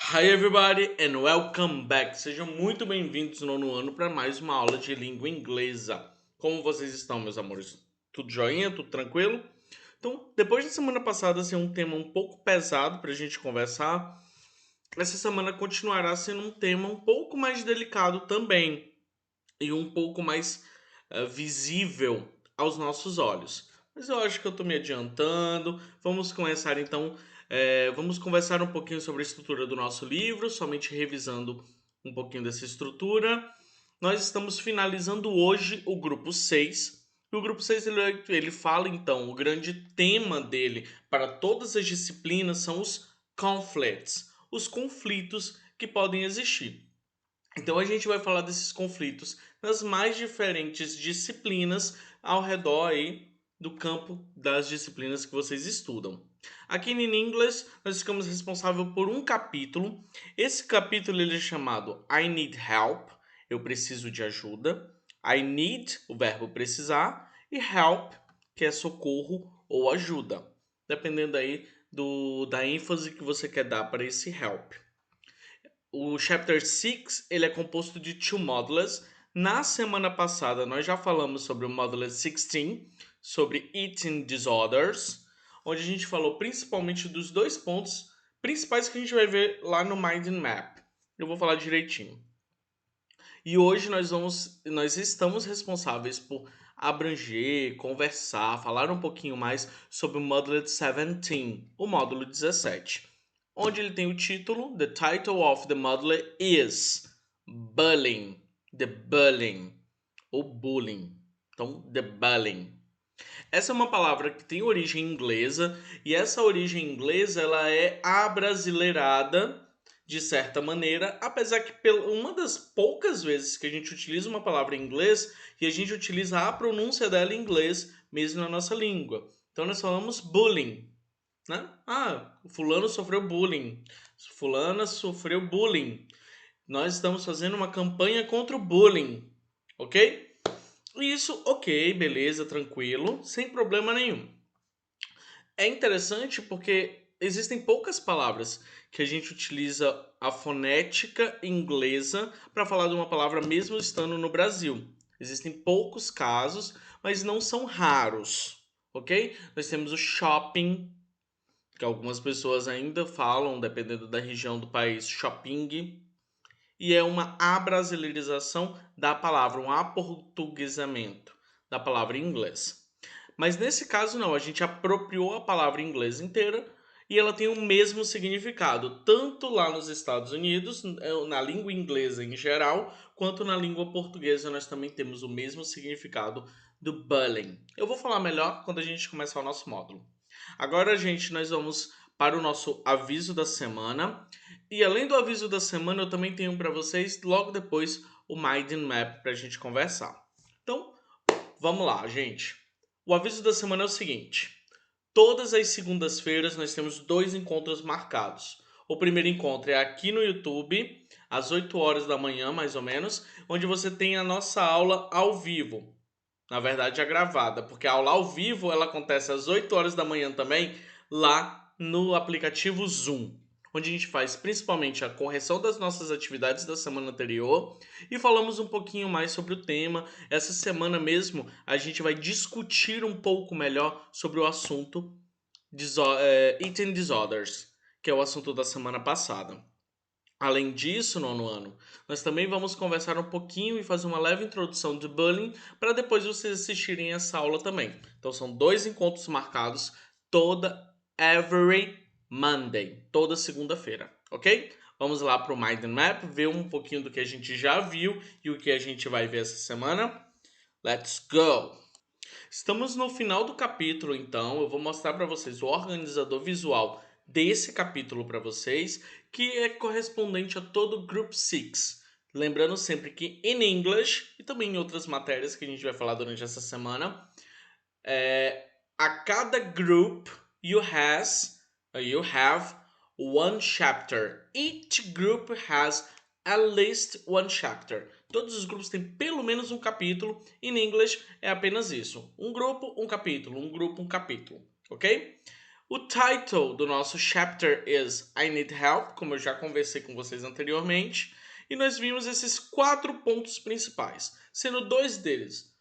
Hi everybody and welcome back. Sejam muito bem-vindos no nono ano para mais uma aula de língua inglesa. Como vocês estão, meus amores? Tudo joinha? Tudo tranquilo? Então, depois da semana passada ser um tema um pouco pesado para a gente conversar, essa semana continuará sendo um tema um pouco mais delicado também e um pouco mais visível aos nossos olhos. Mas eu acho que eu estou me adiantando. Vamos começar então. Vamos conversar um pouquinho sobre a estrutura do nosso livro, somente revisando um pouquinho dessa estrutura. Nós estamos finalizando hoje o grupo 6. E o grupo 6 ele fala então, o grande tema dele para todas as disciplinas são os conflicts, os conflitos que podem existir. Então a gente vai falar desses conflitos nas mais diferentes disciplinas ao redor aí do campo das disciplinas que vocês estudam. Aqui em English nós ficamos responsáveis por um capítulo. Esse capítulo ele é chamado I need help, eu preciso de ajuda. I need, o verbo precisar, e help, que é socorro ou ajuda, dependendo aí da ênfase que você quer dar para esse help. O Chapter 6 ele é composto de two modules. Na semana passada nós já falamos sobre o Module 16, sobre Eating Disorders, onde a gente falou principalmente dos dois pontos principais que a gente vai ver lá no Mind Map. Eu vou falar direitinho. E hoje nós estamos responsáveis por abranger, conversar, falar um pouquinho mais sobre o Module 17, o módulo 17, onde ele tem o título, The title of the module is Bullying, the Bullying, ou Bullying. Então, the Bullying. Essa é uma palavra que tem origem inglesa e essa origem inglesa ela é abrasileirada de certa maneira, apesar que uma das poucas vezes que a gente utiliza uma palavra em inglês e a gente utiliza a pronúncia dela em inglês mesmo na nossa língua. Então nós falamos bullying, né? Ah, o fulano sofreu bullying, fulana sofreu bullying. Nós estamos fazendo uma campanha contra o bullying, ok? Isso, ok, beleza, tranquilo, sem problema nenhum. É interessante porque existem poucas palavras que a gente utiliza a fonética inglesa para falar de uma palavra mesmo estando no Brasil. Existem poucos casos, mas não são raros, ok? Nós temos o shopping, que algumas pessoas ainda falam, dependendo da região do país, shopping, e é uma abrasileirização da palavra, um aportuguesamento da palavra em inglês. Mas nesse caso não, a gente apropriou a palavra em inglês inteira e ela tem o mesmo significado, tanto lá nos Estados Unidos, na língua inglesa em geral, quanto na língua portuguesa nós também temos o mesmo significado do bullying. Eu vou falar melhor quando a gente começar o nosso módulo. Agora, gente, nós vamos para o nosso aviso da semana. E além do aviso da semana, eu também tenho para vocês logo depois o Mind Map para a gente conversar. Então, vamos lá, gente. O aviso da semana é o seguinte: todas as segundas-feiras nós temos dois encontros marcados. O primeiro encontro é aqui no YouTube, às 8 horas da manhã, mais ou menos, onde você tem a nossa aula ao vivo. Na verdade, é gravada, porque a aula ao vivo ela acontece às 8 horas da manhã também, lá no aplicativo Zoom, onde a gente faz principalmente a correção das nossas atividades da semana anterior e falamos um pouquinho mais sobre o tema. Essa semana mesmo a gente vai discutir um pouco melhor sobre o assunto Eating Disorders, que é o assunto da semana passada. Além disso, nono ano, nós também vamos conversar um pouquinho e fazer uma leve introdução de bullying para depois vocês assistirem essa aula também. Então são dois encontros marcados every Monday, toda segunda-feira, ok? Vamos lá para o Mind Map, ver um pouquinho do que a gente já viu e o que a gente vai ver essa semana. Let's go! Estamos no final do capítulo, então eu vou mostrar para vocês o organizador visual desse capítulo para vocês, que é correspondente a todo o Group 6. Lembrando sempre que em English e também em outras matérias que a gente vai falar durante essa semana, a cada group you have one chapter. Each group has at least one chapter. Todos os grupos têm pelo menos um capítulo. Em English é apenas isso. Um grupo, um capítulo. Um grupo, um capítulo. Ok? O title do nosso chapter is I Need Help, como eu já conversei com vocês anteriormente, e nós vimos esses 4 pontos principais, sendo 2 deles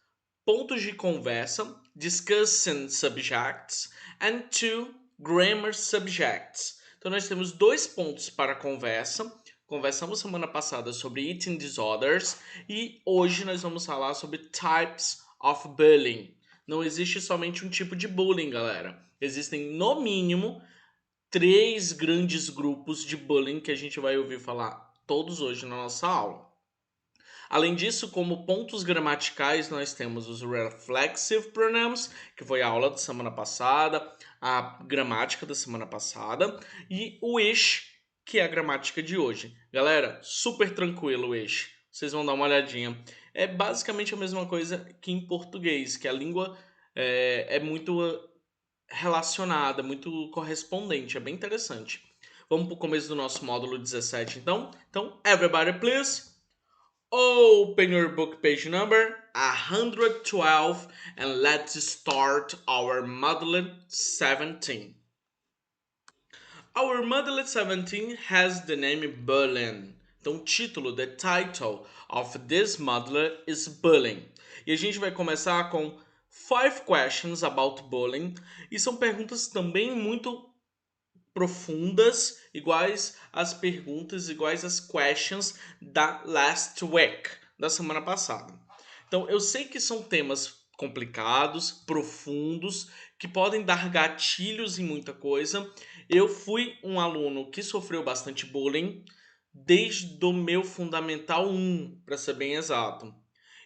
pontos de conversa, discussing subjects, and 2 grammar subjects. Então nós temos 2 pontos para a conversa. Conversamos semana passada sobre eating disorders e hoje nós vamos falar sobre types of bullying. Não existe somente um tipo de bullying, galera. Existem no mínimo 3 grandes grupos de bullying que a gente vai ouvir falar todos hoje na nossa aula. Além disso, como pontos gramaticais, nós temos os reflexive pronouns, que foi a aula da semana passada, a gramática da semana passada, e o ish, que é a gramática de hoje. Galera, super tranquilo o ish. Vocês vão dar uma olhadinha. É basicamente a mesma coisa que em português, que a língua é muito relacionada, muito correspondente. É bem interessante. Vamos para o começo do nosso módulo 17, então. Então, everybody please. Open your book page number 112 and let's start our Module 17. Our Module 17 has the name Bullying. Então, o título, the title of this module is Bullying. E a gente vai começar com 5 questions about bullying. E são perguntas também muito profundas, iguais às perguntas, iguais às questions da last week, da semana passada. Então, eu sei que são temas complicados, profundos, que podem dar gatilhos em muita coisa. Eu fui um aluno que sofreu bastante bullying desde o meu Fundamental 1, para ser bem exato.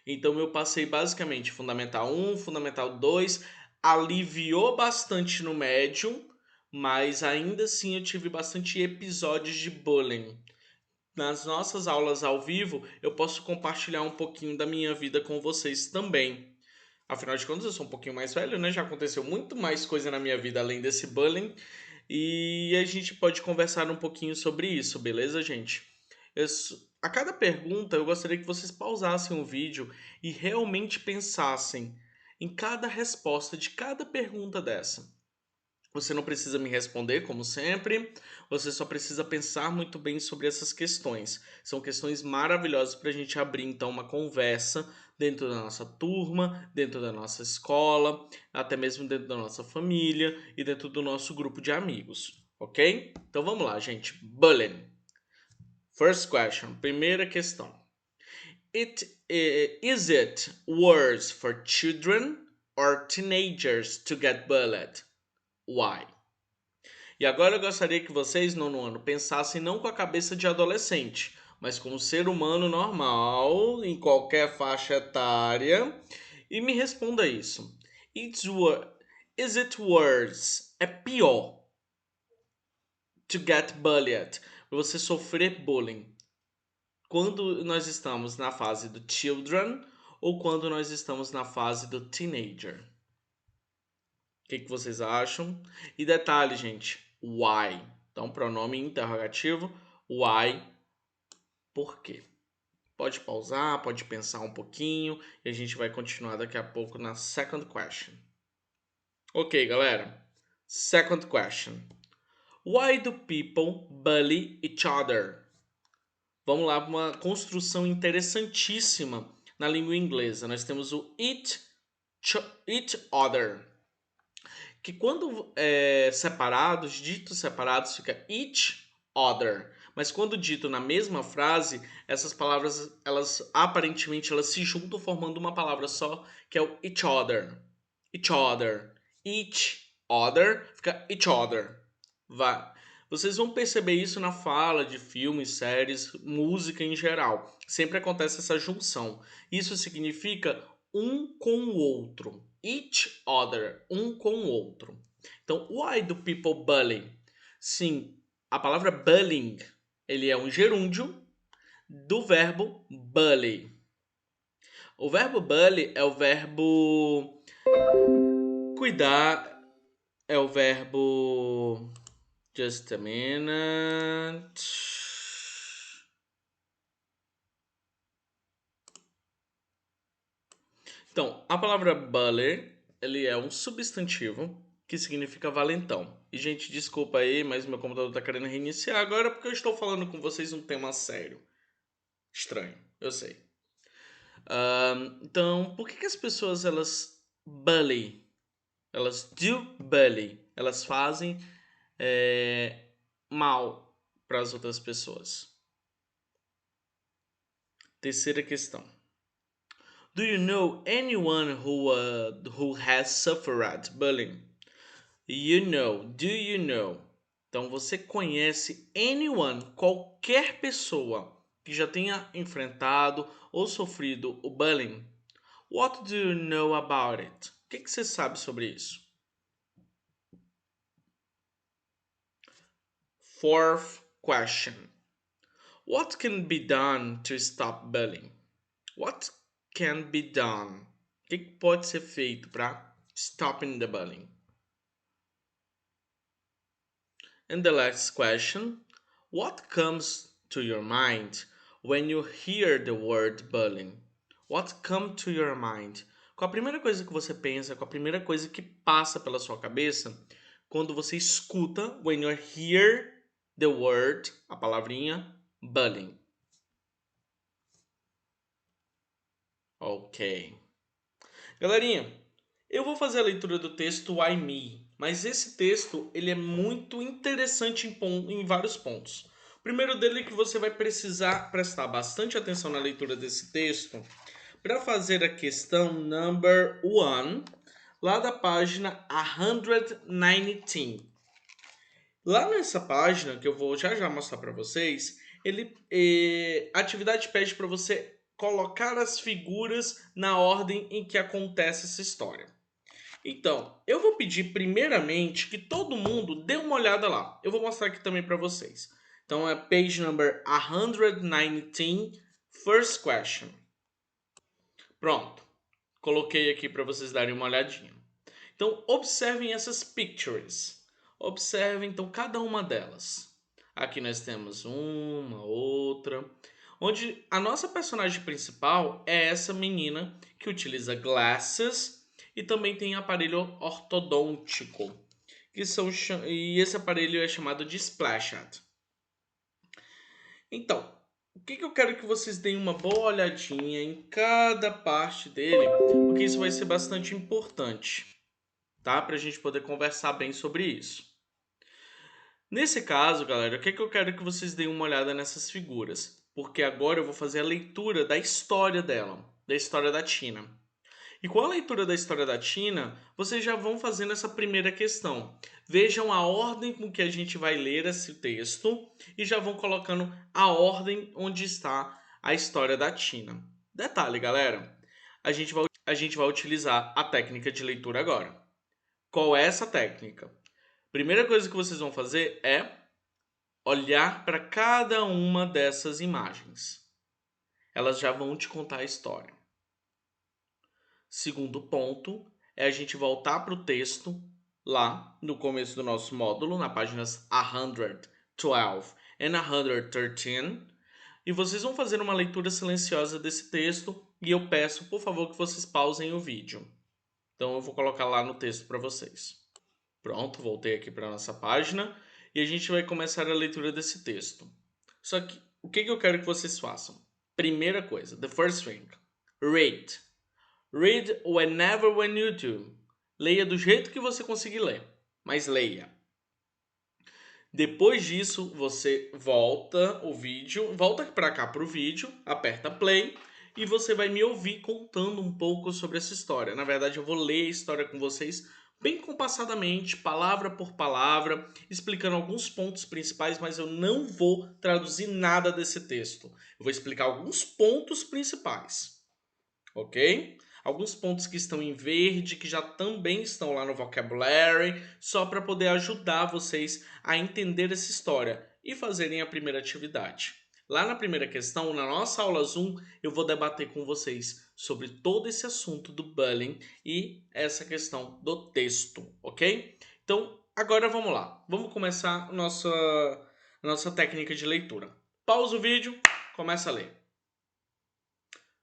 Então, eu passei basicamente Fundamental 1, Fundamental 2, aliviou bastante no médio, mas ainda assim eu tive bastante episódios de bullying. Nas nossas aulas ao vivo, eu posso compartilhar um pouquinho da minha vida com vocês também. Afinal de contas, eu sou um pouquinho mais velho, né? Já aconteceu muito mais coisa na minha vida além desse bullying. E a gente pode conversar um pouquinho sobre isso, beleza, gente? A cada pergunta, eu gostaria que vocês pausassem o vídeo e realmente pensassem em cada resposta de cada pergunta dessa. Você não precisa me responder, como sempre, você só precisa pensar muito bem sobre essas questões. São questões maravilhosas para a gente abrir então uma conversa dentro da nossa turma, dentro da nossa escola, até mesmo dentro da nossa família e dentro do nosso grupo de amigos, ok? Então vamos lá, gente. Bullying. First question, primeira questão. Is it worse for children or teenagers to get bullied? Why? E agora eu gostaria que vocês, nono ano, pensassem não com a cabeça de adolescente, mas como ser humano normal, em qualquer faixa etária, e me responda isso. Is it worse? É pior to get bullied, você sofrer bullying, quando nós estamos na fase do children ou quando nós estamos na fase do teenager? O que vocês acham? E detalhe, gente, why? Então, pronome interrogativo, why, por quê? Pode pausar, pode pensar um pouquinho e a gente vai continuar daqui a pouco na second question. Ok, galera. Second question. Why do people bully each other? Vamos lá para uma construção interessantíssima na língua inglesa. Nós temos o each other, que quando separados, ditos separados, fica each other. Mas quando dito na mesma frase, essas palavras, elas aparentemente elas se juntam formando uma palavra só, que é o each other. Each other. Each other fica each other. Vai. Vocês vão perceber isso na fala de filmes, séries, música em geral. Sempre acontece essa junção. Isso significa um com o outro. Each other, um com o outro. Então, why do people bully? Sim, a palavra bullying, ele é um gerúndio do verbo bully. O verbo bully é o verbo cuidar, é o verbo just a minute. Então, a palavra bully, ele é um substantivo que significa valentão. E, gente, desculpa aí, mas meu computador tá querendo reiniciar agora porque eu estou falando com vocês um tema sério. Estranho, eu sei. Então, por que as pessoas, elas bully? Elas do bully. Elas fazem mal para as outras pessoas. Terceira questão. Do you know anyone who has suffered bullying? Do you know? Então você conhece anyone, qualquer pessoa que já tenha enfrentado ou sofrido o bullying? What do you know about it? O que você sabe sobre isso? Fourth question. What can be done to stop bullying? What can be done? O que pode ser feito para stopping the bullying? And the last question, what comes to your mind when you hear the word bullying? What comes to your mind? Qual a primeira coisa que você pensa, qual a primeira coisa que passa pela sua cabeça quando você escuta, when you hear the word, a palavrinha, bullying? Ok. Galerinha, eu vou fazer a leitura do texto Why Me, mas esse texto ele é muito interessante em vários pontos. O primeiro dele é que você vai precisar prestar bastante atenção na leitura desse texto para fazer a questão number 1, lá da página 119. Lá nessa página, que eu vou já mostrar para vocês, a atividade pede para você colocar as figuras na ordem em que acontece essa história. Então, eu vou pedir primeiramente que todo mundo dê uma olhada lá. Eu vou mostrar aqui também para vocês. Então, é page number 119, first question. Pronto. Coloquei aqui para vocês darem uma olhadinha. Então, observem essas pictures. Observem, então, cada uma delas. Aqui nós temos uma, outra, onde a nossa personagem principal é essa menina que utiliza glasses e também tem aparelho ortodôntico, e esse aparelho é chamado de Splashat. Então, o que eu quero que vocês deem uma boa olhadinha em cada parte dele, porque isso vai ser bastante importante, tá? Para a gente poder conversar bem sobre isso. Nesse caso, galera, o que eu quero que vocês deem uma olhada nessas figuras, porque agora eu vou fazer a leitura da história dela, da história da Tina. E com a leitura da história da Tina, vocês já vão fazendo essa primeira questão. Vejam a ordem com que a gente vai ler esse texto e já vão colocando a ordem onde está a história da Tina. Detalhe, galera, a gente vai utilizar a técnica de leitura agora. Qual é essa técnica? Primeira coisa que vocês vão fazer é olhar para cada uma dessas imagens. Elas já vão te contar a história. Segundo ponto é a gente voltar para o texto lá no começo do nosso módulo, na páginas 112 e 113, e vocês vão fazer uma leitura silenciosa desse texto e eu peço, por favor, que vocês pausem o vídeo. Então eu vou colocar lá no texto para vocês. Pronto, voltei aqui para a nossa página e a gente vai começar a leitura desse texto. Só que, o que eu quero que vocês façam? Primeira coisa, the first thing, read. Read whenever when you do. Leia do jeito que você conseguir ler, mas leia. Depois disso, você volta o vídeo, volta para cá para o vídeo, aperta play e você vai me ouvir contando um pouco sobre essa história. Na verdade, eu vou ler a história com vocês bem compassadamente, palavra por palavra, explicando alguns pontos principais, mas eu não vou traduzir nada desse texto. Eu vou explicar alguns pontos principais, ok? Alguns pontos que estão em verde, que já também estão lá no vocabulary, só para poder ajudar vocês a entender essa história e fazerem a primeira atividade. Lá na primeira questão, na nossa aula Zoom, eu vou debater com vocês sobre todo esse assunto do bullying e essa questão do texto, ok? Então, agora vamos lá. Vamos começar a nossa técnica de leitura. Pausa o vídeo, começa a ler.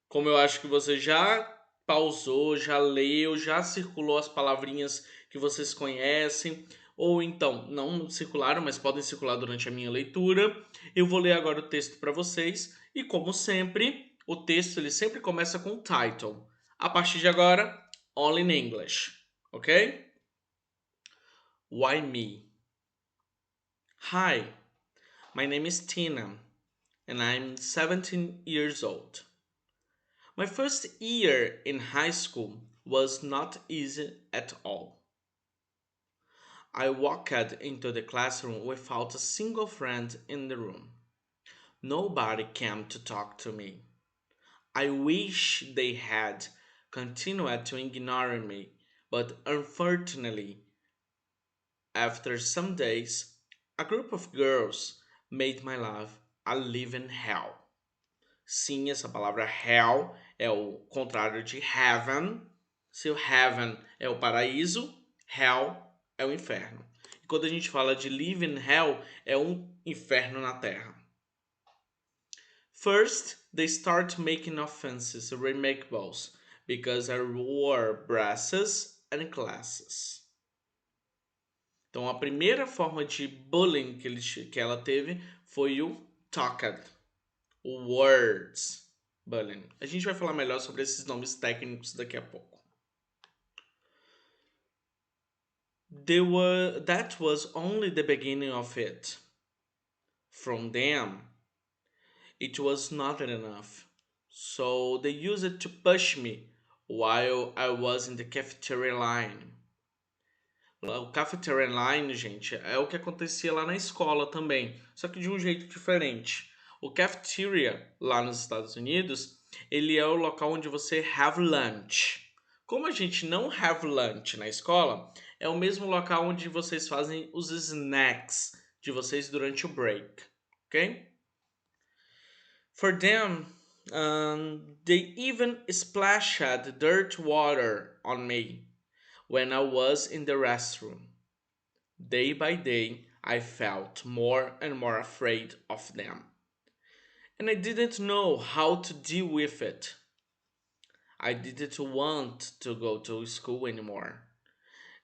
Como eu acho que você já pausou, já leu, já circulou as palavrinhas que vocês conhecem, ou então não circularam, mas podem circular durante a minha leitura. Eu vou ler agora o texto para vocês e, como sempre, o texto ele sempre começa com o title. A partir de agora, all in English, ok? Why me? Hi, my name is Tina and I'm 17 years old. My first year in high school was not easy at all. I walked into the classroom without a single friend in the room. Nobody came to talk to me. I wish they had continued to ignore me, but unfortunately, after some days, a group of girls made my life a living hell. Sim, essa palavra hell é o contrário de heaven. Se o heaven é o paraíso, hell é o inferno. E quando a gente fala de living hell, é um inferno na terra. First, they start making offenses remarkables because I wore braces and glasses. Então, a primeira forma de bullying que ela teve foi o talked, o words bullying. A gente vai falar melhor sobre esses nomes técnicos daqui a pouco. That was only the beginning of it. From them, it was not enough. So they used it to push me while I was in the cafeteria line. O cafeteria line, gente, é o que acontecia lá na escola também, só que de um jeito diferente. O cafeteria, lá nos Estados Unidos, ele é o local onde você have lunch. Como a gente não have lunch na escola, é o mesmo local onde vocês fazem os snacks de vocês durante o break, ok? For them, they even splashed dirt water on me when I was in the restroom. Day by day, I felt more and more afraid of them. And I didn't know how to deal with it. I didn't want to go to school anymore.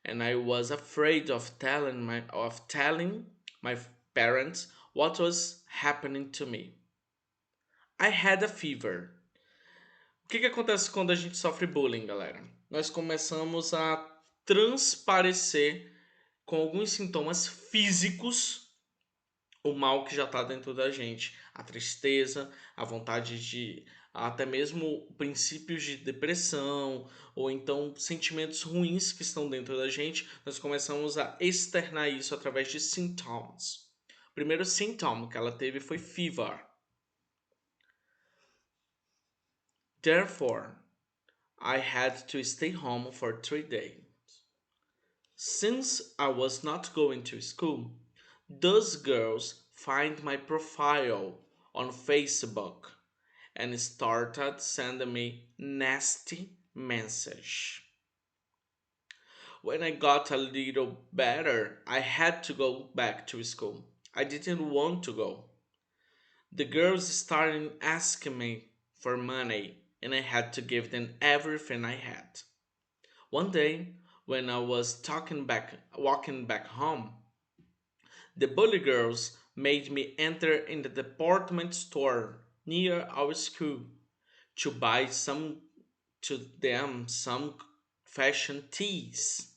And I was afraid of telling my parents what was happening to me. I had a fever. O que acontece quando a gente sofre bullying, galera? Nós começamos a transparecer com alguns sintomas físicos o mal que já está dentro da gente. A tristeza, a vontade de até mesmo princípios de depressão ou então sentimentos ruins que estão dentro da gente. Nós começamos a externar isso através de sintomas. O primeiro sintoma que ela teve foi fever. Therefore, I had to stay home for 3 days. Since I was not going to school, those girls find my profile on Facebook and started sending me nasty message. When I got a little better, I had to go back to school. I didn't want to go. The girls started asking me for money and I had to give them everything I had. One day, when I was walking back home, the bully girls made me enter in the department store near our school to buy some fashion tees.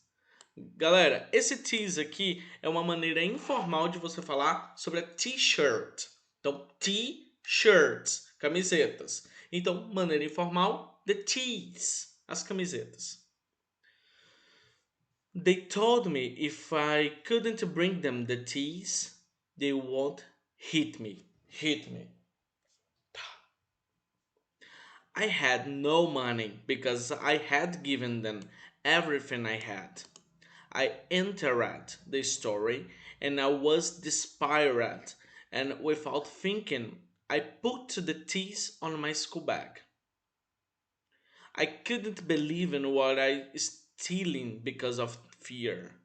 Galera, esse tees aqui é uma maneira informal de você falar sobre a t-shirt. Então, t-shirts, camisetas. Então, maneira informal, the tees, as camisetas. They told me if I couldn't bring them the teas, they would hit me. I had no money because I had given them everything I had. I entered the story and I was despaired, and without thinking, I put the teas on my school bag. I couldn't believe in what I was stealing because of fear.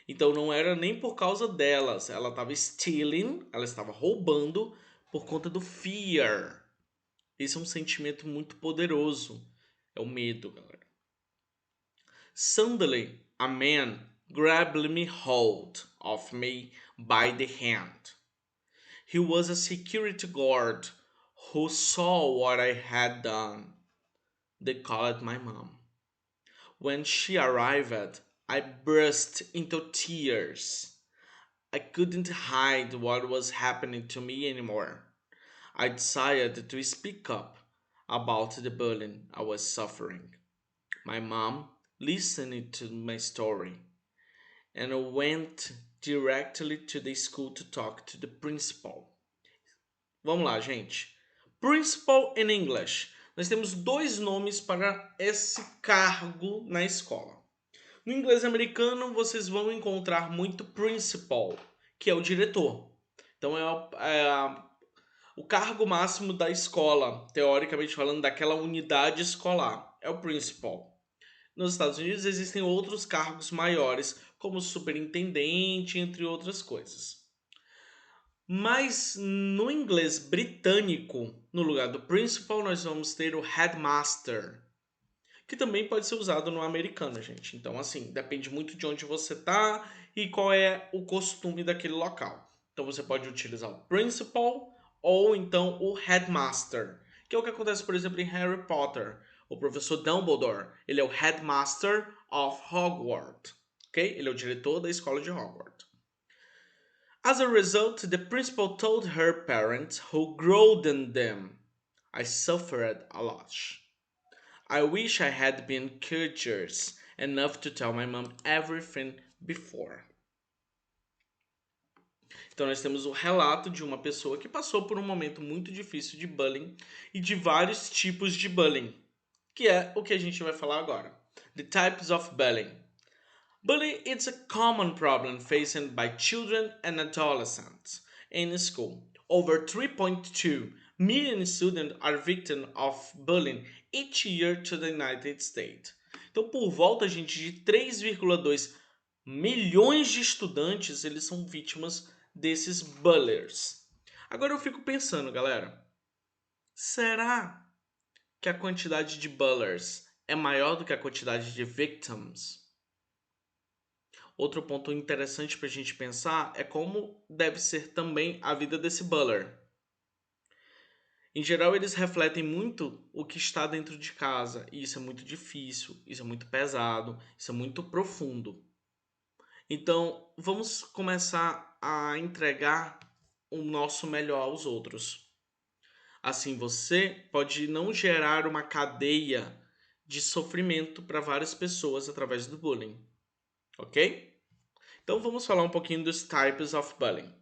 Então não era nem por causa delas, ela estava stealing, ela estava roubando por conta do fear. Esse é um sentimento muito poderoso. É o medo, galera. Suddenly, a man grabbed me hold of me by the hand. He was a security guard who saw what I had done. They called my mom. When she arrived, I burst into tears. I couldn't hide what was happening to me anymore. I decided to speak up about the bullying I was suffering. My mom listened to my story and went directly to the school to talk to the principal. Vamos lá, gente. Principal in English. Nós temos dois nomes para esse cargo na escola. No inglês americano, vocês vão encontrar muito principal, que é o diretor. Então, o cargo máximo da escola, teoricamente falando, daquela unidade escolar, é o principal. Nos Estados Unidos existem outros cargos maiores, como superintendente, entre outras coisas. Mas no inglês britânico, no lugar do principal, nós vamos ter o headmaster, que também pode ser usado no americano, gente. Então, assim, depende muito de onde você tá e qual é o costume daquele local. Então, você pode utilizar o principal ou então o headmaster, que é o que acontece, por exemplo, em Harry Potter. O professor Dumbledore, ele é o headmaster of Hogwarts, ok? Ele é o diretor da escola de Hogwarts. As a result, the principal told her parents, who growled at them. I suffered a lot. I wish I had been courteous enough to tell my mom everything before. Então nós temos o relato de uma pessoa que passou por um momento muito difícil de bullying e de vários tipos de bullying, que é o que a gente vai falar agora. The types of bullying. Bullying is a common problem faced by children and adolescents in school. Over 3.2 million students are victims of bullying each year to the United States. Então, por volta, gente, de 3,2 milhões de estudantes, eles são vítimas desses bullies. Agora eu fico pensando, galera, será que a quantidade de bullies é maior do que a quantidade de victims? Outro ponto interessante para a gente pensar é como deve ser também a vida desse bully. Em geral, eles refletem muito o que está dentro de casa, e isso é muito difícil, isso é muito pesado, isso é muito profundo. Então, vamos começar a entregar o nosso melhor aos outros. Assim, você pode não gerar uma cadeia de sofrimento para várias pessoas através do bullying, ok? Então vamos falar um pouquinho dos types of bullying.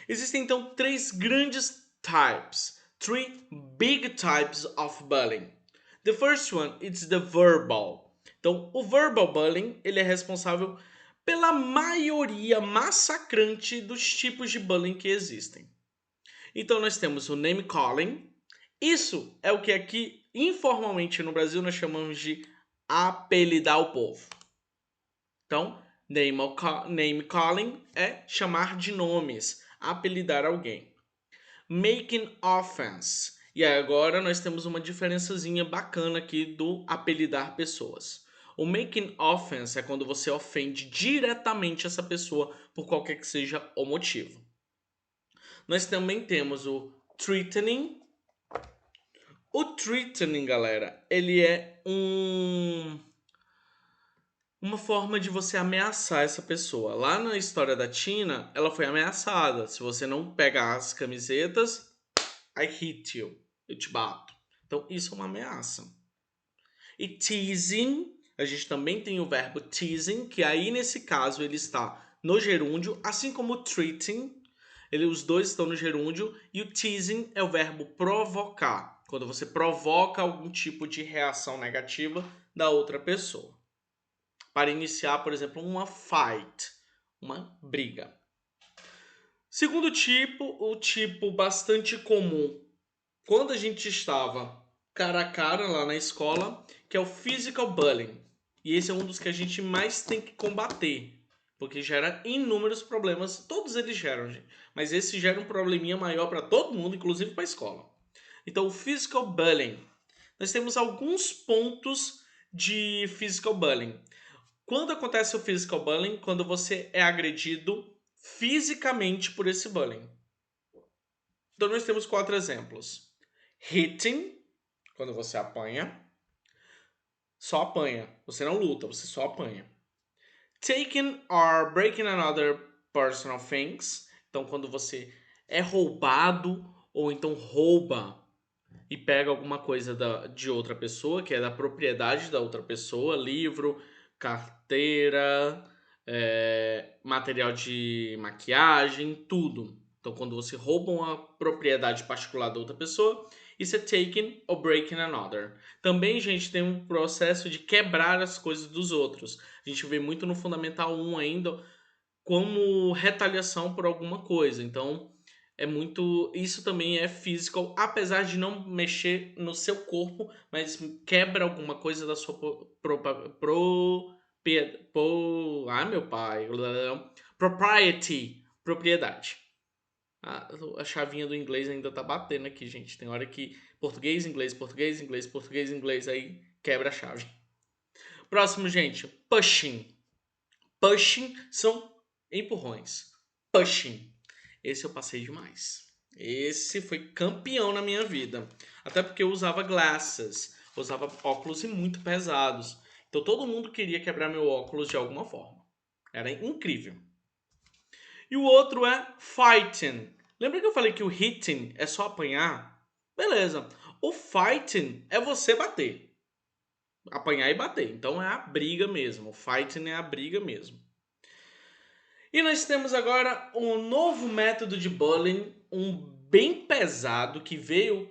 Existem então três grandes types, three big types of bullying. The first one is the verbal. Então o verbal bullying, ele é responsável pela maioria massacrante dos tipos de bullying que existem. Então nós temos o name calling. Isso é o que aqui informalmente no Brasil nós chamamos de apelidar o povo. Então, name calling é chamar de nomes, apelidar alguém. Making offense. E agora nós temos uma diferençazinha bacana aqui do apelidar pessoas. O making offense é quando você ofende diretamente essa pessoa por qualquer que seja o motivo. Nós também temos o threatening. O threatening, galera, ele é uma forma de você ameaçar essa pessoa. Lá na história da Tina, ela foi ameaçada. Se você não pegar as camisetas, I hit you. Eu te bato. Então, isso é uma ameaça. E teasing, a gente também tem o verbo teasing, que aí nesse caso ele está no gerúndio, assim como treating. Os dois estão no gerúndio. E o teasing é o verbo provocar. Quando você provoca algum tipo de reação negativa da outra pessoa. Para iniciar, por exemplo, uma fight, uma briga. Segundo tipo, o tipo bastante comum, quando a gente estava cara a cara lá na escola, que é o physical bullying. E esse é um dos que a gente mais tem que combater, porque gera inúmeros problemas, todos eles geram, gente, mas esse gera um probleminha maior para todo mundo, inclusive para a escola. Então, o physical bullying nós temos alguns pontos de physical bullying. Quando acontece o physical bullying? Quando você é agredido fisicamente por esse bullying. Então nós temos 4 exemplos. Hitting, quando você apanha. Só apanha. Você não luta, você só apanha. Taking or breaking another personal things. Então quando você é roubado ou então rouba e pega alguma coisa de outra pessoa, que é da propriedade da outra pessoa, livro, carteira, material de maquiagem, tudo. Então, quando você rouba uma propriedade particular da outra pessoa, isso é taking or breaking another. Também, gente, tem um processo de quebrar as coisas dos outros. A gente vê muito no Fundamental 1 ainda como retaliação por alguma coisa. Então, é muito. Isso também é physical, apesar de não mexer no seu corpo, mas quebra alguma coisa da sua ai, meu pai. Propriedade. A chavinha do inglês ainda tá batendo aqui, gente. Tem hora que português, inglês, português, inglês, português, inglês, aí quebra a chave. Próximo, gente. Pushing. Pushing são empurrões. Pushing. Esse eu passei demais. Esse foi campeão na minha vida. Até porque eu usava glasses, usava óculos muito pesados. Então todo mundo queria quebrar meu óculos de alguma forma. Era incrível. E o outro é fighting. Lembra que eu falei que o hitting é só apanhar? Beleza. O fighting é você bater. Apanhar e bater. Então é a briga mesmo. O fighting é a briga mesmo. E nós temos agora um novo método de bullying, um bem pesado, que veio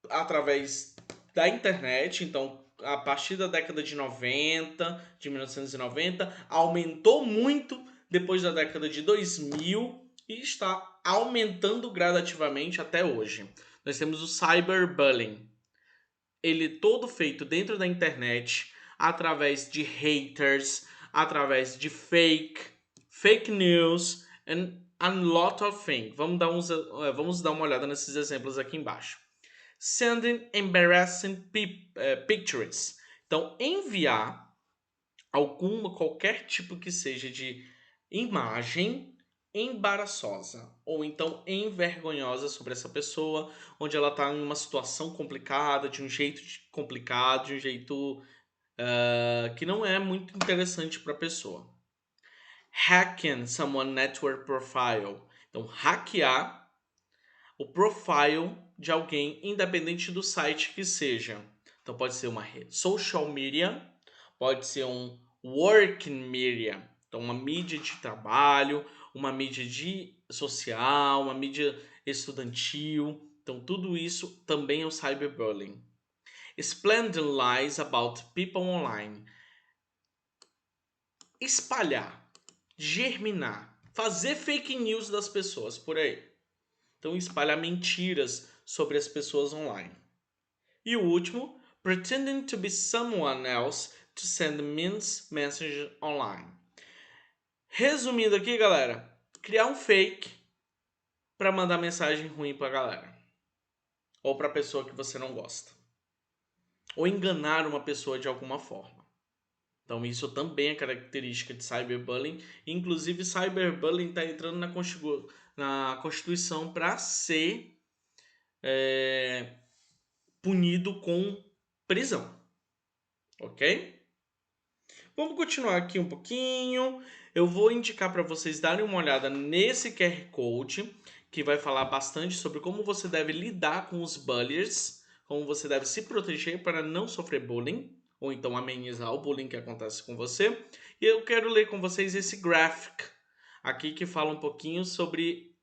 através da internet. Então, a partir da década de 90, de 1990, aumentou muito depois da década de 2000 e está aumentando gradativamente até hoje. Nós temos o cyberbullying. Ele todo feito dentro da internet, através de haters, através de fake news and a lot of things. Vamos dar uma olhada nesses exemplos aqui embaixo. Sending embarrassing pictures. Então, enviar qualquer tipo que seja de imagem embaraçosa ou então envergonhosa sobre essa pessoa, onde ela está em uma situação complicada, de um jeito complicado, de um jeito que não é muito interessante para a pessoa. Hacking someone network profile. Então, hackear o profile de alguém, independente do site que seja. Então, pode ser uma rede social media, pode ser um working media. Então, uma mídia de trabalho, uma mídia social, uma mídia estudantil. Então, tudo isso também é o cyberbullying. Splendid lies about people online. Espalhar, germinar, fazer fake news das pessoas por aí. Então, espalhar mentiras sobre as pessoas online. E o último, pretending to be someone else to send means messages online. Resumindo aqui, galera, criar um fake para mandar mensagem ruim para a galera. Ou para a pessoa que você não gosta. Ou enganar uma pessoa de alguma forma. Então isso também é característica de cyberbullying. Inclusive, cyberbullying está entrando na Constituição para ser punido com prisão. Ok? Vamos continuar aqui um pouquinho. Eu vou indicar para vocês darem uma olhada nesse QR Code, que vai falar bastante sobre como você deve lidar com os bullies, como você deve se proteger para não sofrer bullying, ou então amenizar o bullying que acontece com você. E eu quero ler com vocês esse graphic aqui que fala um pouquinho sobre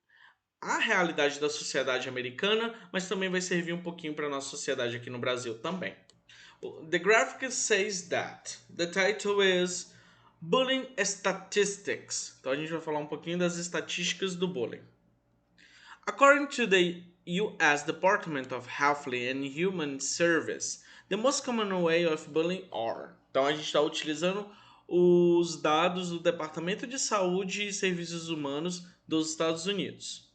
a realidade da sociedade americana, mas também vai servir um pouquinho para a nossa sociedade aqui no Brasil também. The graphic says that the title is Bullying Statistics. Então a gente vai falar um pouquinho das estatísticas do bullying. According to the US Department of Health and Human Service, the most common way of bullying are. Então a gente está utilizando os dados do Departamento de Saúde e Serviços Humanos dos Estados Unidos.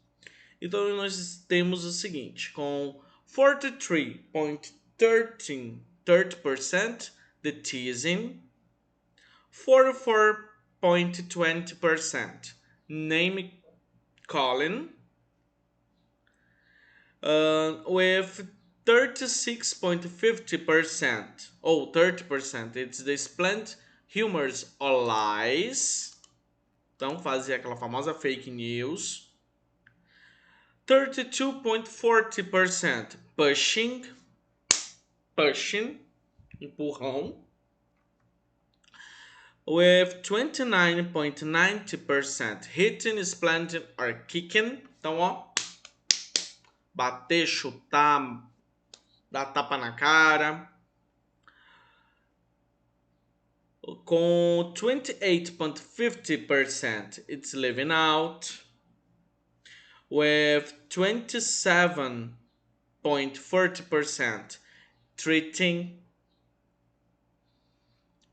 Então nós temos o seguinte, com 43 30%, the teasing. 44.20%, name calling. With 36.50%, 30%, it's the splendid humors or lies. Então, fazer aquela famosa fake news. 32.40%, pushing, empurrão. With 29.90%, hitting, splendid or kicking. Então, ó, bater, chutar, dar tapa na cara. Com 28.50%, it's living out. With 27.40%, treating.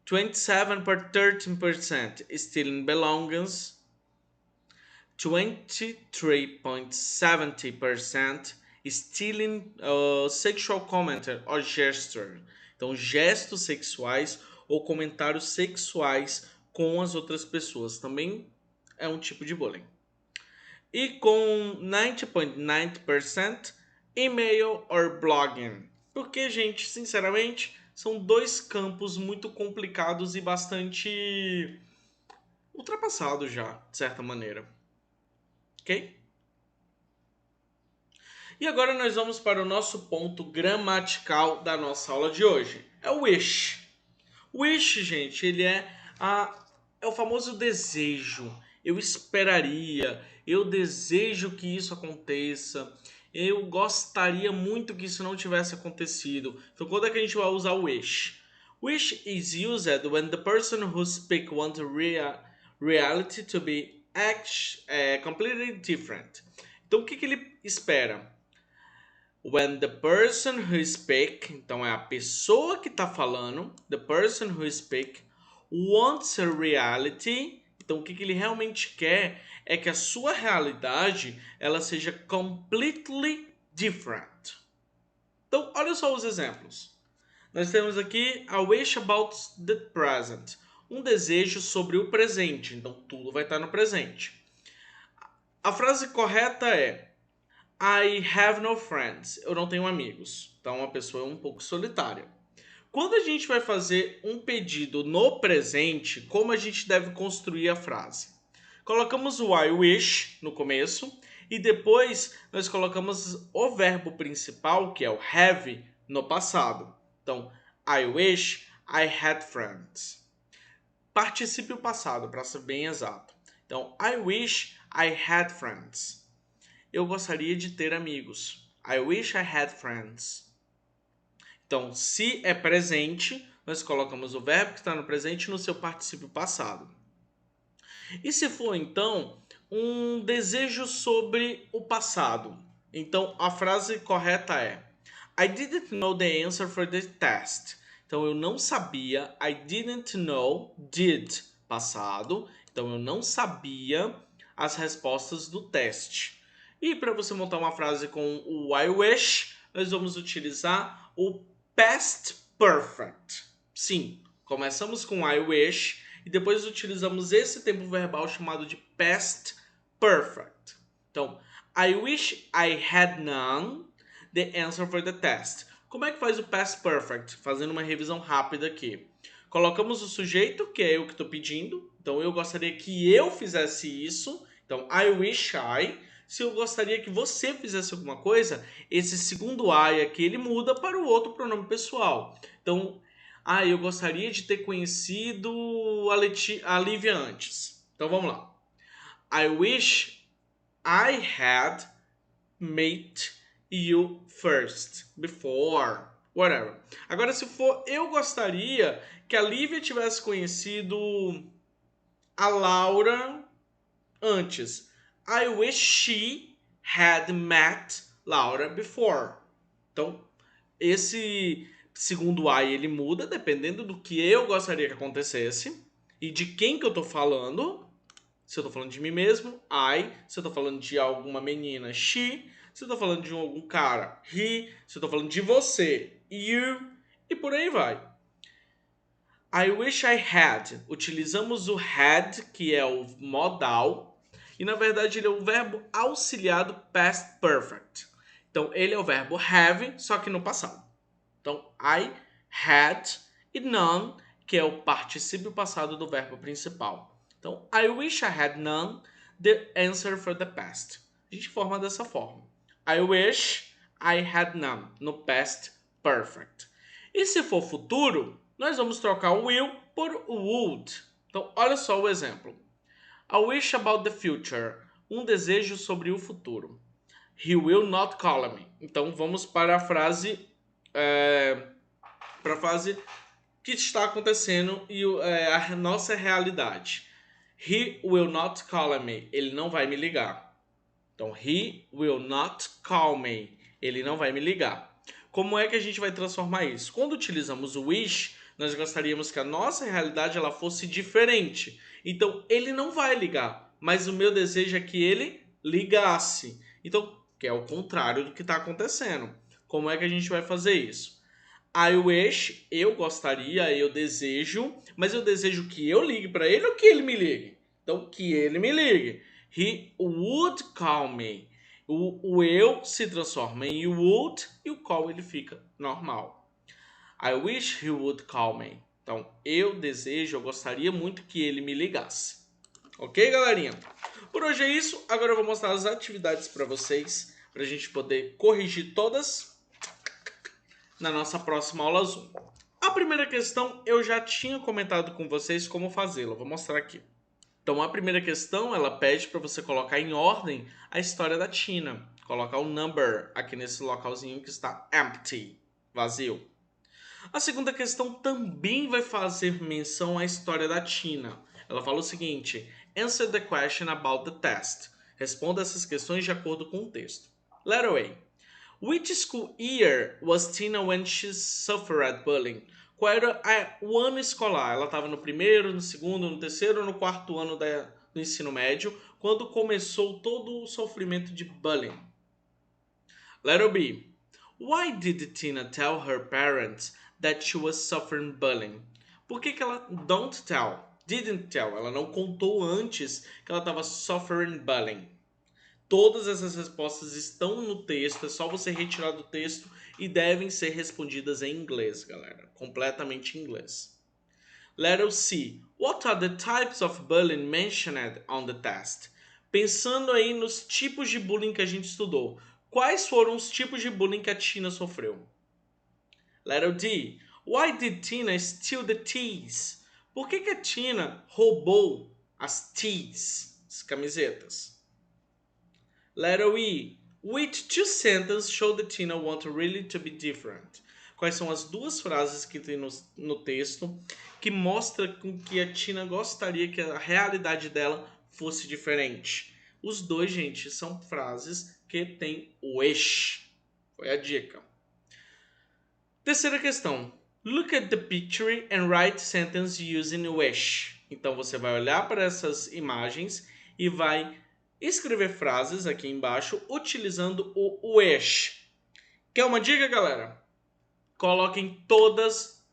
27.13%, stealing belongings. 23.70%, stealing sexual comment or gesture. Então, gestos sexuais ou comentários sexuais com as outras pessoas. Também é um tipo de bullying. E com 90.9%, email or blogging. Porque, gente, sinceramente, são dois campos muito complicados e bastante ultrapassados já, de certa maneira. Ok? E agora nós vamos para o nosso ponto gramatical da nossa aula de hoje. É o wish. Wish, gente, ele é o famoso desejo. Eu esperaria, eu desejo que isso aconteça, eu gostaria muito que isso não tivesse acontecido. Então, quando é que a gente vai usar o wish? Wish is used when the person who speaks wants reality to be completely different. Então, o que ele espera? When the person who speaks, então é a pessoa que está falando, the person who speaks, wants a reality, então o que ele realmente quer é que a sua realidade ela seja completely different. Então, olha só os exemplos. Nós temos aqui a wish about the present, um desejo sobre o presente, então tudo vai estar no presente. A frase correta é I have no friends. Eu não tenho amigos. Então, uma pessoa é um pouco solitária. Quando a gente vai fazer um pedido no presente, como a gente deve construir a frase? Colocamos o I wish no começo e depois nós colocamos o verbo principal, que é o have, no passado. Então, I wish I had friends. Particípio passado, para ser bem exato. Então, I wish I had friends. Eu gostaria de ter amigos. I wish I had friends. Então, se é presente, nós colocamos o verbo que está no presente no seu particípio passado. E se for, então, um desejo sobre o passado? Então, a frase correta é I didn't know the answer for the test. Então, eu não sabia. I didn't know, did, passado. Então, eu não sabia as respostas do teste. E para você montar uma frase com o I wish, nós vamos utilizar o past perfect. Sim, começamos com I wish e depois utilizamos esse tempo verbal chamado de past perfect. Então, I wish I had known the answer for the test. Como é que faz o past perfect? Fazendo uma revisão rápida aqui. Colocamos o sujeito, que é eu que estou pedindo. Então, eu gostaria que eu fizesse isso. Então, I wish I. Se eu gostaria que você fizesse alguma coisa, esse segundo I aqui, ele muda para o outro pronome pessoal. Então, eu gostaria de ter conhecido a Lívia antes. Então, vamos lá. I wish I had met you first, before, whatever. Agora, se for, eu gostaria que a Lívia tivesse conhecido a Laura antes. I wish she had met Laura before. Então, esse segundo I ele muda dependendo do que eu gostaria que acontecesse e de quem que eu tô falando. Se eu tô falando de mim mesmo, I. Se eu tô falando de alguma menina, she. Se eu tô falando de algum cara, he. Se eu tô falando de você, you e por aí vai. I wish I had. Utilizamos o had, que é o modal, e na verdade ele é o verbo auxiliar do past perfect. Então ele é o verbo have, só que no passado. Então I had e none, que é o particípio passado do verbo principal. Então I wish I had none, the answer for the past. A gente forma dessa forma. I wish I had none, no past perfect. E se for futuro, nós vamos trocar o will por would. Então, olha só o exemplo. I wish about the future. Um desejo sobre o futuro. He will not call me. Então, vamos para a frase que está acontecendo e a nossa realidade. He will not call me. Ele não vai me ligar. Então, he will not call me. Ele não vai me ligar. Como é que a gente vai transformar isso? Quando utilizamos o wish, nós gostaríamos que a nossa realidade ela fosse diferente. Então, ele não vai ligar, mas o meu desejo é que ele ligasse. Então, que é o contrário do que está acontecendo. Como é que a gente vai fazer isso? I wish, eu gostaria, eu desejo, mas eu desejo que eu ligue para ele ou que ele me ligue? Então, que ele me ligue. He would call me. O eu se transforma em would e o call ele fica normal. I wish he would call me. Então, eu desejo, eu gostaria muito que ele me ligasse. Ok, galerinha? Por hoje é isso. Agora eu vou mostrar as atividades para vocês, para a gente poder corrigir todas na nossa próxima aula Zoom. A primeira questão eu já tinha comentado com vocês como fazê-la. Vou mostrar aqui. Então, a primeira questão, ela pede para você colocar em ordem a história da Tina. Colocar o number aqui nesse localzinho que está empty, vazio. A segunda questão também vai fazer menção à história da Tina. Ela fala o seguinte: answer the question about the test. Responda essas questões de acordo com o texto. Letter A. Which school year was Tina when she suffered bullying? Qual era o ano escolar? Ela estava no primeiro, no segundo, no terceiro ou no quarto ano do ensino médio, quando começou todo o sofrimento de bullying. Letter B. Why did Tina tell her parents that she was suffering bullying? Por que ela didn't tell, ela não contou antes que ela estava suffering bullying? Todas essas respostas estão no texto, é só você retirar do texto e devem ser respondidas em inglês, galera. Completamente em inglês. Letter C. What are the types of bullying mentioned on the test? Pensando aí nos tipos de bullying que a gente estudou. Quais foram os tipos de bullying que a Tina sofreu? Letter D. Why did Tina steal the tees? Por que a Tina roubou as tees, as camisetas? Letter E. Which two sentences show that Tina want really to be different? Quais são as duas frases que tem no texto que mostra com que a Tina gostaria que a realidade dela fosse diferente? Os dois, gente, são frases que tem wish. Foi a dica. Terceira questão. Look at the picture and write sentence using wish. Então você vai olhar para essas imagens e vai escrever frases aqui embaixo utilizando o wish. Quer uma dica, galera? Coloquem todas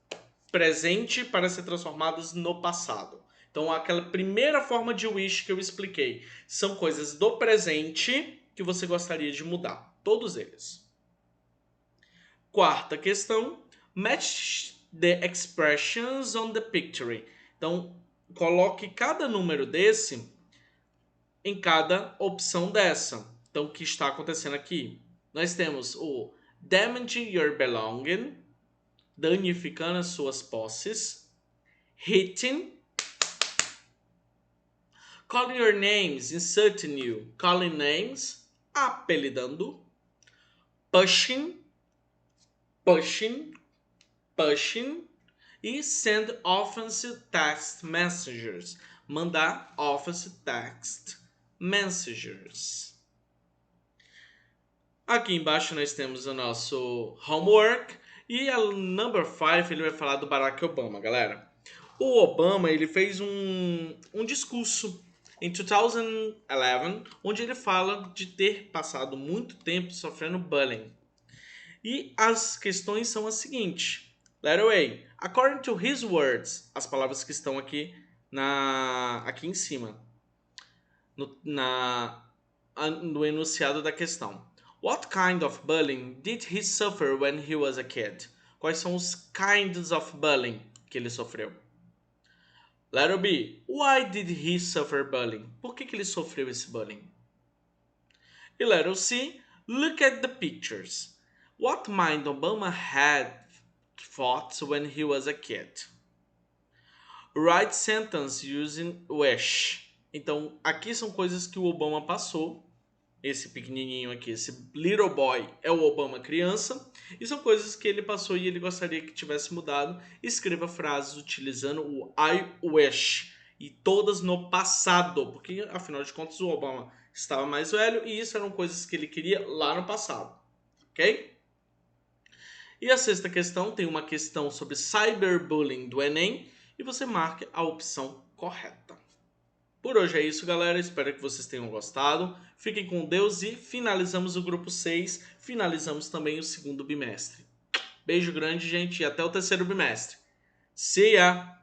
presente para ser transformadas no passado. Então, aquela primeira forma de wish que eu expliquei são coisas do presente que você gostaria de mudar. Todos eles. Quarta questão. Match the expressions on the picture. Então, coloque cada número desse em cada opção dessa. Então, o que está acontecendo aqui? Nós temos o damage your belonging, danificando as suas posses, hitting, calling your names, insulting you, calling names, apelidando, pushing, e send offensive text messages, mandar offensive text messages. Aqui embaixo nós temos o nosso homework e a number 5 ele vai falar do Barack Obama, galera. O Obama ele fez um discurso em 2011 onde ele fala de ter passado muito tempo sofrendo bullying. E as questões são as seguintes. Letter A. According to his words, as palavras que estão aqui, aqui em cima, no enunciado da questão. What kind of bullying did he suffer when he was a kid? Quais são os kinds of bullying que ele sofreu? Letter B. Why did he suffer bullying? Por que ele sofreu esse bullying? E letter C. Look at the pictures. What might Obama had thought when he was a kid? Write sentence using wish. Então, aqui são coisas que o Obama passou. Esse pequenininho aqui, esse little boy é o Obama criança. E são coisas que ele passou e ele gostaria que tivesse mudado. Escreva frases utilizando o I wish. E todas no passado. Porque, afinal de contas, o Obama estava mais velho. E isso eram coisas que ele queria lá no passado. Ok? E a sexta questão tem uma questão sobre cyberbullying do Enem. E você marca a opção correta. Por hoje é isso, galera. Espero que vocês tenham gostado. Fiquem com Deus e finalizamos o grupo 6. Finalizamos também o segundo bimestre. Beijo grande, gente, e até o terceiro bimestre. See ya!